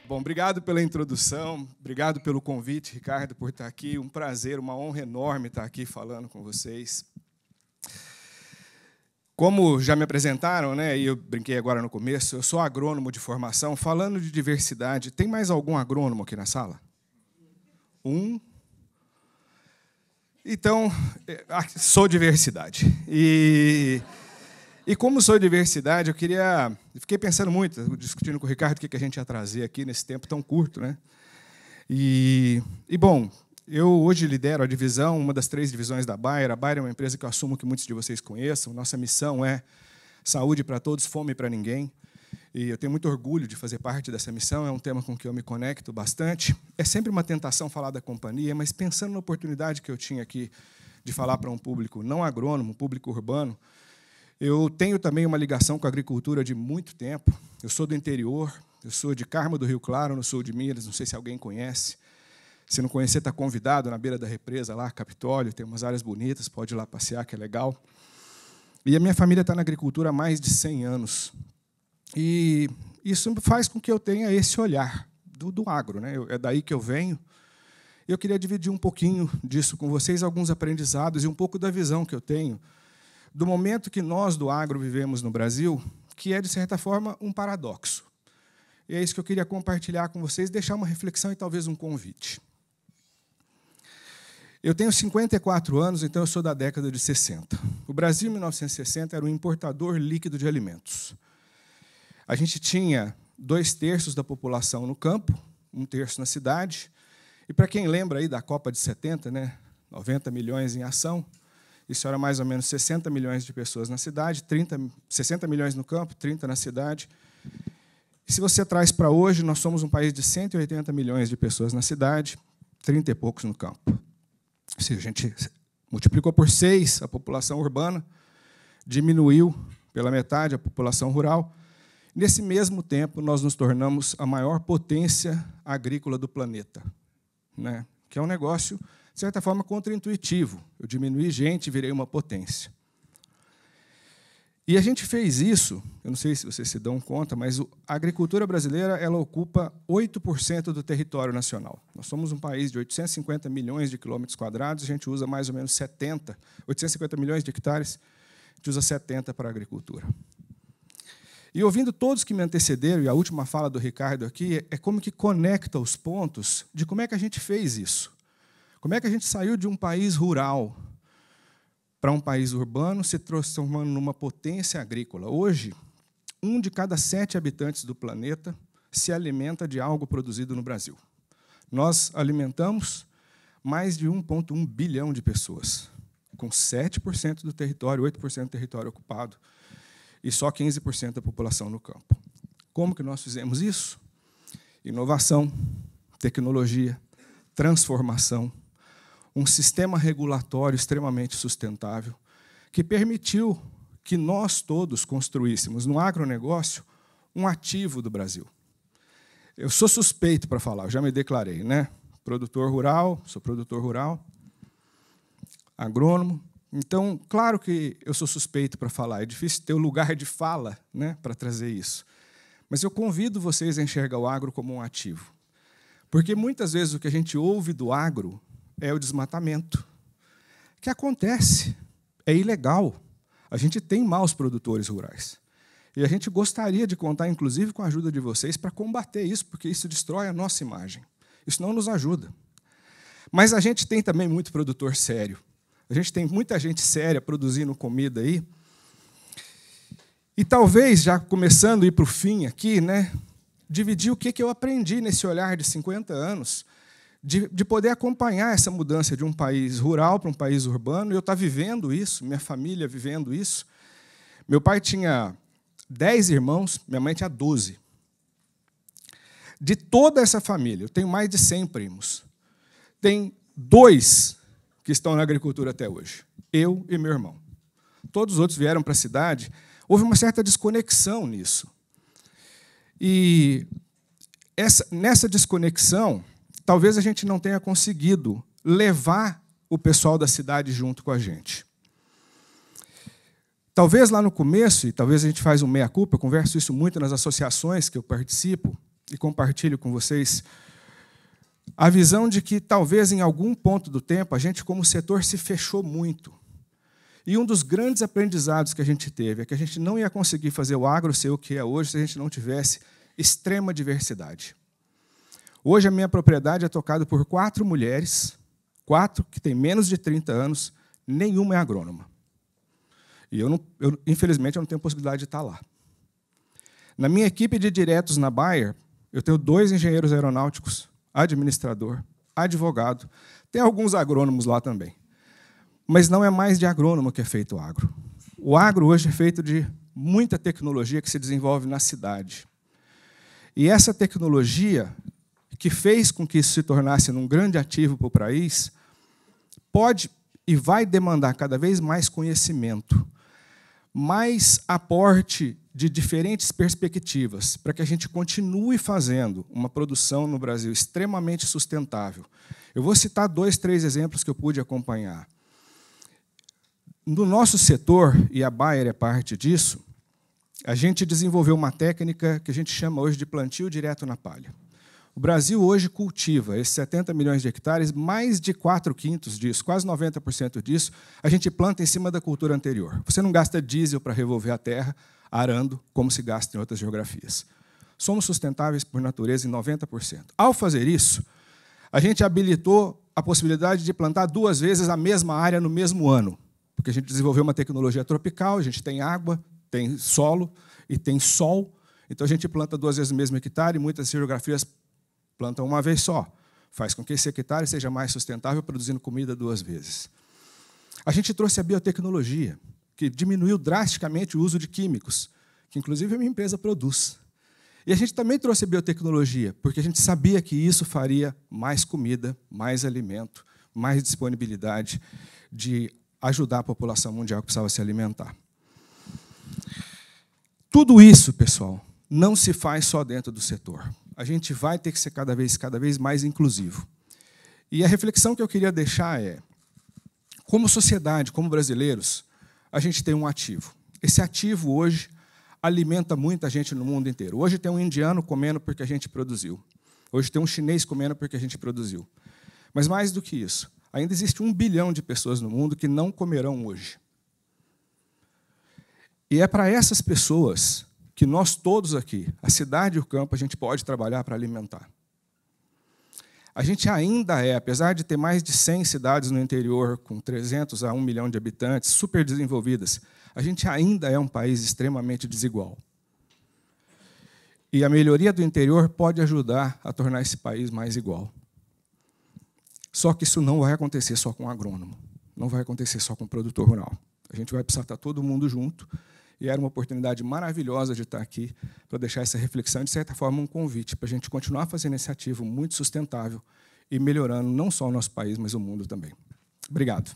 Bom, obrigado pela introdução, obrigado pelo convite, Ricardo, por estar aqui. Um prazer, uma honra enorme estar aqui falando com vocês. Como já me apresentaram, né, e eu brinquei agora no começo, eu sou agrônomo de formação. Falando de diversidade, tem mais algum agrônomo aqui na sala? Um? Então, sou diversidade. E como sou diversidade, eu fiquei pensando muito, discutindo com o Ricardo o que a gente ia trazer aqui nesse tempo tão curto, né? Bom, eu hoje lidero a divisão, uma das 3 divisões da Bayer. A Bayer é uma empresa que eu assumo que muitos de vocês conheçam. Nossa missão é saúde para todos, fome para ninguém. E eu tenho muito orgulho de fazer parte dessa missão, é um tema com que eu me conecto bastante. É sempre uma tentação falar da companhia, mas pensando na oportunidade que eu tinha aqui de falar para um público não agrônomo, um público urbano, eu tenho também uma ligação com a agricultura de muito tempo. Eu sou do interior, eu sou de Carmo do Rio Claro, no sul de Minas, não sei se alguém conhece. Se não conhecer, está convidado na beira da represa, lá, Capitólio, tem umas áreas bonitas, pode ir lá passear, que é legal. E a minha família está na agricultura há mais de 100 anos. E isso faz com que eu tenha esse olhar do agro, né? É daí que eu venho. Eu queria dividir um pouquinho disso com vocês, alguns aprendizados e um pouco da visão que eu tenho do momento que nós, do agro, vivemos no Brasil, que é, de certa forma, um paradoxo. E é isso que eu queria compartilhar com vocês, deixar uma reflexão e talvez um convite. Eu tenho 54 anos, então eu sou da década de 60. O Brasil, em 1960, era um importador líquido de alimentos. A gente tinha 2/3 da população no campo, 1/3 na cidade. E, para quem lembra aí da Copa de 70, né, 90 milhões em ação, isso era mais ou menos 60 milhões de pessoas na cidade, 60 milhões no campo, 30 na cidade. E se você traz para hoje, nós somos um país de 180 milhões de pessoas na cidade, 30 e poucos no campo. Ou seja, a gente multiplicou por 6 a população urbana, diminuiu pela metade a população rural. Nesse mesmo tempo, nós nos tornamos a maior potência agrícola do planeta, né? Que é um negócio, de certa forma, contraintuitivo. Eu diminuí gente e virei uma potência. E a gente fez isso, eu não sei se vocês se dão conta, mas a agricultura brasileira ela ocupa 8% do território nacional. Nós somos um país de 850 milhões de quilômetros quadrados, a gente usa mais ou menos 850 milhões de hectares, a gente usa 70 para a agricultura. E ouvindo todos que me antecederam, e a última fala do Ricardo aqui, é como que conecta os pontos de como é que a gente fez isso. Como é que a gente saiu de um país rural para um país urbano, se transformando numa potência agrícola. Hoje, 1 de cada 7 habitantes do planeta se alimenta de algo produzido no Brasil. Nós alimentamos mais de 1,1 bilhão de pessoas, com 7% do território, 8% do território ocupado, e só 15% da população no campo. Como que nós fizemos isso? Inovação, tecnologia, transformação, um sistema regulatório extremamente sustentável, que permitiu que nós todos construíssemos no agronegócio um ativo do Brasil. Eu sou suspeito para falar, eu já me declarei, né? Produtor rural, sou produtor rural, agrônomo. Então, claro que eu sou suspeito para falar, é difícil ter o lugar de fala, né, para trazer isso. Mas eu convido vocês a enxergar o agro como um ativo. Porque, muitas vezes, o que a gente ouve do agro é o desmatamento, que acontece, é ilegal. A gente tem maus produtores rurais. E a gente gostaria de contar, inclusive, com a ajuda de vocês para combater isso, porque isso destrói a nossa imagem. Isso não nos ajuda. Mas a gente tem também muito produtor sério. A gente tem muita gente séria produzindo comida aí. E talvez, já começando a ir para o fim aqui, né, dividir o que eu aprendi nesse olhar de 50 anos, de poder acompanhar essa mudança de um país rural para um país urbano. Eu estar vivendo isso, minha família vivendo isso. Meu pai tinha 10 irmãos, minha mãe tinha 12. De toda essa família, eu tenho mais de 100 primos. Tem 2 que estão na agricultura até hoje, eu e meu irmão. Todos os outros vieram para a cidade. Houve uma certa desconexão nisso. E nessa desconexão, talvez a gente não tenha conseguido levar o pessoal da cidade junto com a gente. Talvez lá no começo, e talvez a gente faz um meia-culpa, eu converso isso muito nas associações que eu participo, e compartilho com vocês a visão de que talvez em algum ponto do tempo a gente, como setor, se fechou muito. E um dos grandes aprendizados que a gente teve é que a gente não ia conseguir fazer o agro ser o que é hoje se a gente não tivesse extrema diversidade. Hoje a minha propriedade é tocada por 4 mulheres, 4 que têm menos de 30 anos, nenhuma é agrônoma. E infelizmente, eu não tenho possibilidade de estar lá. Na minha equipe de diretos na Bayer, eu tenho 2 engenheiros aeronáuticos, administrador, advogado, tem alguns agrônomos lá também. Mas não é mais de agrônomo que é feito o agro. O agro hoje é feito de muita tecnologia que se desenvolve na cidade. E essa tecnologia que fez com que isso se tornasse um grande ativo para o país, pode e vai demandar cada vez mais conhecimento, mais aporte de diferentes perspectivas, para que a gente continue fazendo uma produção no Brasil extremamente sustentável. Eu vou citar 2, 3 exemplos que eu pude acompanhar. No nosso setor, e a Bayer é parte disso, a gente desenvolveu uma técnica que a gente chama hoje de plantio direto na palha. O Brasil hoje cultiva esses 70 milhões de hectares, mais de 4/5 disso, quase 90% disso, a gente planta em cima da cultura anterior. Você não gasta diesel para revolver a terra, arando, como se gasta em outras geografias. Somos sustentáveis por natureza em 90%. Ao fazer isso, a gente habilitou a possibilidade de plantar 2 vezes a mesma área no mesmo ano, porque a gente desenvolveu uma tecnologia tropical, a gente tem água, tem solo e tem sol, então a gente planta 2 vezes o mesmo hectare, e muitas geografias plantam uma vez só. Faz com que esse hectare seja mais sustentável, produzindo comida 2 vezes. A gente trouxe a biotecnologia, que diminuiu drasticamente o uso de químicos, que, inclusive, a minha empresa produz. E a gente também trouxe a biotecnologia, porque a gente sabia que isso faria mais comida, mais alimento, mais disponibilidade de ajudar a população mundial que precisava se alimentar. Tudo isso, pessoal, não se faz só dentro do setor. A gente vai ter que ser cada vez mais inclusivo. E a reflexão que eu queria deixar é, como sociedade, como brasileiros, a gente tem um ativo. Esse ativo hoje alimenta muita gente no mundo inteiro. Hoje tem um indiano comendo porque a gente produziu. Hoje tem um chinês comendo porque a gente produziu. Mas mais do que isso, ainda existe 1 bilhão de pessoas no mundo que não comerão hoje. E é para essas pessoas que nós todos aqui, a cidade e o campo, a gente pode trabalhar para alimentar. A gente ainda é, apesar de ter mais de 100 cidades no interior, com 300 a 1 milhão de habitantes, super desenvolvidas, a gente ainda é um país extremamente desigual. E a melhoria do interior pode ajudar a tornar esse país mais igual. Só que isso não vai acontecer só com o agrônomo, não vai acontecer só com o produtor rural. A gente vai precisar estar todo mundo junto, e era uma oportunidade maravilhosa de estar aqui para deixar essa reflexão, de certa forma, um convite para a gente continuar fazendo esse ativo muito sustentável e melhorando não só o nosso país, mas o mundo também. Obrigado.